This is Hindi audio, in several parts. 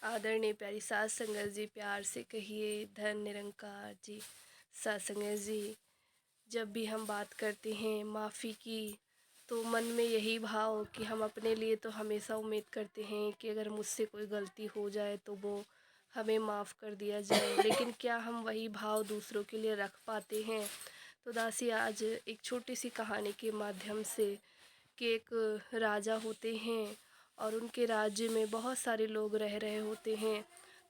आदरणीय प्यारी सात संगत जी, प्यार से कहिए धन निरंकार जी। सात संगत जी, जब भी हम बात करते हैं माफ़ी की, तो मन में यही भाव कि हम अपने लिए तो हमेशा उम्मीद करते हैं कि अगर मुझसे कोई गलती हो जाए तो वो हमें माफ़ कर दिया जाए, लेकिन क्या हम वही भाव दूसरों के लिए रख पाते हैं? तो दासी, आज एक छोटी सी कहानी के माध्यम से कि एक राजा होते हैं और उनके राज्य में बहुत सारे लोग रह रहे होते हैं।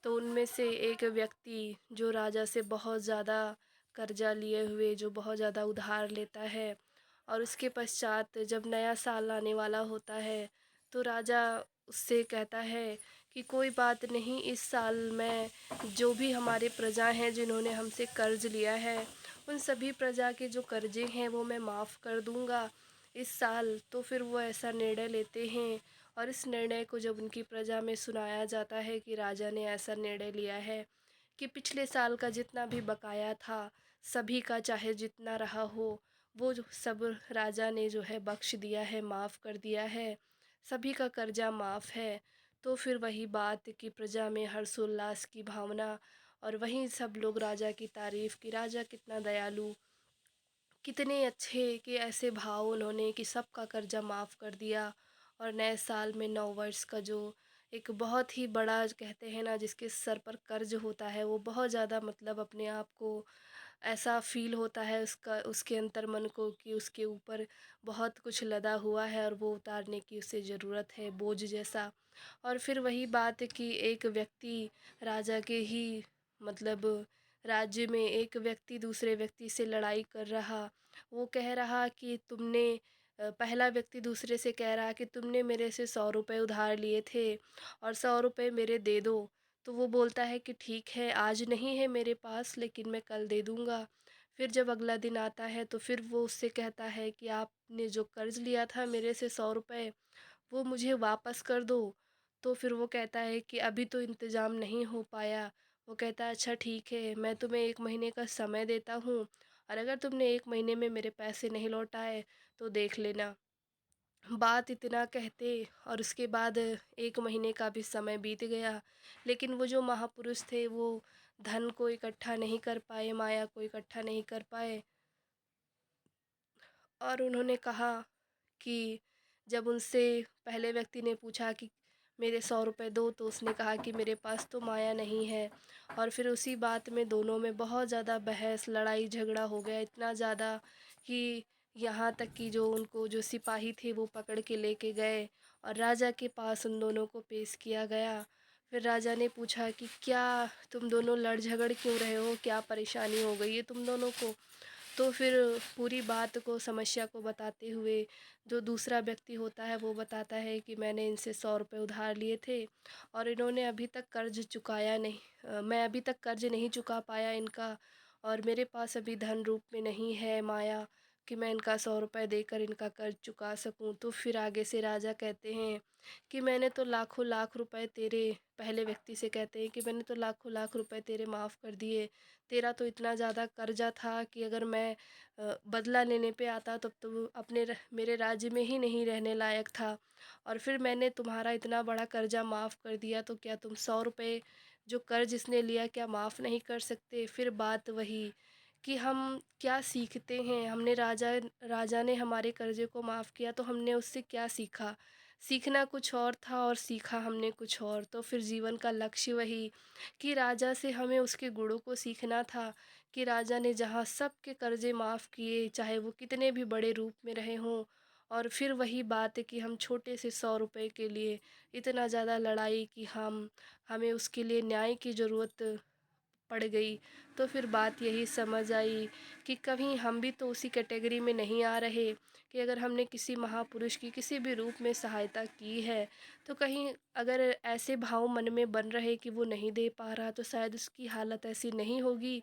तो उनमें से एक व्यक्ति जो राजा से बहुत ज़्यादा कर्जा लिए हुए, जो बहुत ज़्यादा उधार लेता है, और उसके पश्चात जब नया साल आने वाला होता है तो राजा उससे कहता है कि कोई बात नहीं, इस साल मैं जो भी हमारे प्रजा हैं जिन्होंने हमसे कर्ज लिया है, उन सभी प्रजा के जो कर्जे हैं वो मैं माफ़ कर दूंगा इस साल। तो फिर वो ऐसा निर्णय लेते हैं, और इस निर्णय को जब उनकी प्रजा में सुनाया जाता है कि राजा ने ऐसा निर्णय लिया है कि पिछले साल का जितना भी बकाया था सभी का, चाहे जितना रहा हो, वो जो सब राजा ने जो है बख्श दिया है, माफ़ कर दिया है, सभी का कर्जा माफ़ है। तो फिर वही बात कि प्रजा में हर्षोल्लास की भावना, और वहीं सब लोग राजा की तारीफ़ कि राजा कितना दयालु, कितने अच्छे, कि ऐसे भाव उन्होंने कि सबका कर्जा माफ़ कर दिया। और नए साल में नव वर्ष का जो एक बहुत ही बड़ा कहते हैं ना, जिसके सर पर कर्ज होता है, वो बहुत ज़्यादा मतलब अपने आप को ऐसा फील होता है उसका, उसके अंतर मन को, कि उसके ऊपर बहुत कुछ लदा हुआ है और वो उतारने की उसे ज़रूरत है, बोझ जैसा। और फिर वही बात कि एक व्यक्ति राजा के ही मतलब राज्य में एक व्यक्ति दूसरे व्यक्ति से लड़ाई कर रहा, वो कह रहा कि तुमने पहला व्यक्ति दूसरे से कह रहा कि तुमने मेरे से 100 रुपये उधार लिए थे और 100 रुपये मेरे दे दो। तो वो बोलता है कि ठीक है, आज नहीं है मेरे पास, लेकिन मैं कल दे दूँगा। फिर जब अगला दिन आता है तो फिर वो उससे कहता है कि आपने जो कर्ज़ लिया था मेरे से 100 रुपये, वो मुझे वापस कर दो। तो फिर वो कहता है कि अभी तो इंतज़ाम नहीं हो पाया। वो कहता है अच्छा ठीक है, मैं तुम्हें 1 महीने का समय देता हूँ, और अगर तुमने 1 महीने में मेरे पैसे नहीं लौटाए तो देख लेना। बात इतना कहते और उसके बाद 1 महीने का भी समय बीत गया, लेकिन वो जो महापुरुष थे वो धन को इकट्ठा नहीं कर पाए, माया को इकट्ठा नहीं कर पाए। और उन्होंने कहा कि जब उनसे पहले व्यक्ति ने पूछा कि मेरे 100 रुपये दो, तो उसने कहा कि मेरे पास तो माया नहीं है। और फिर उसी बात में दोनों में बहुत ज़्यादा बहस, लड़ाई झगड़ा हो गया, इतना ज़्यादा कि यहाँ तक कि जो उनको जो सिपाही थे वो पकड़ के लेके गए और राजा के पास उन दोनों को पेश किया गया। फिर राजा ने पूछा कि क्या तुम दोनों लड़ झगड़ क्यों रहे हो, क्या परेशानी हो गई है तुम दोनों को? तो फिर पूरी बात को, समस्या को बताते हुए जो दूसरा व्यक्ति होता है वो बताता है कि मैंने इनसे 100 रुपये उधार लिए थे और इन्होंने अभी तक कर्ज चुकाया नहीं, मैं अभी तक कर्ज नहीं चुका पाया इनका, और मेरे पास अभी धन रूप में नहीं है माया कि मैं इनका 100 रुपये देकर इनका कर्ज चुका सकूं। तो फिर आगे से राजा कहते हैं कि मैंने तो लाखों लाख रुपए तेरे, पहले व्यक्ति से कहते हैं कि मैंने तो लाखों लाख रुपए तेरे माफ़ कर दिए, तेरा तो इतना ज़्यादा कर्जा था कि अगर मैं बदला लेने पे आता तब तो मेरे राज्य में ही नहीं रहने लायक था, और फिर मैंने तुम्हारा इतना बड़ा कर्जा माफ़ कर दिया, तो क्या तुम 100 रुपये जो कर्ज इसने लिया क्या माफ़ नहीं कर सकते? फिर बात वही कि हम क्या सीखते हैं, हमने राजा ने हमारे कर्जे को माफ़ किया तो हमने उससे क्या सीखा? सीखना कुछ और था और सीखा हमने कुछ और। तो फिर जीवन का लक्ष्य वही कि राजा से हमें उसके गुणों को सीखना था, कि राजा ने जहाँ सबके कर्जे माफ़ किए, चाहे वो कितने भी बड़े रूप में रहे हों। और फिर वही बात है कि हम छोटे से 100 रुपये के लिए इतना ज़्यादा लड़ाई कि हमें उसके लिए न्याय की ज़रूरत पड़ गई। तो फिर बात यही समझ आई कि कहीं हम भी तो उसी कैटेगरी में नहीं आ रहे, कि अगर हमने किसी महापुरुष की किसी भी रूप में सहायता की है, तो कहीं अगर ऐसे भाव मन में बन रहे कि वो नहीं दे पा रहा, तो शायद उसकी हालत ऐसी नहीं होगी।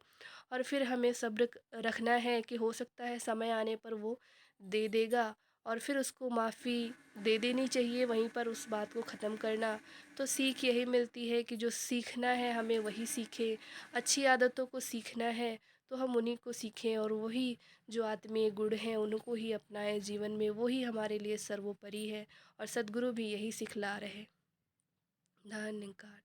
और फिर हमें सब्र रखना है कि हो सकता है समय आने पर वो दे देगा, और फिर उसको माफ़ी दे देनी चाहिए, वहीं पर उस बात को ख़त्म करना। तो सीख यही मिलती है कि जो सीखना है हमें वही सीखें, अच्छी आदतों को सीखना है तो हम उन्हीं को सीखें, और वही जो आत्मीय गुण हैं उनको ही अपनाएं जीवन में, वही हमारे लिए सर्वोपरि है। और सद्गुरु भी यही सिखला रहे। धन्यवाद।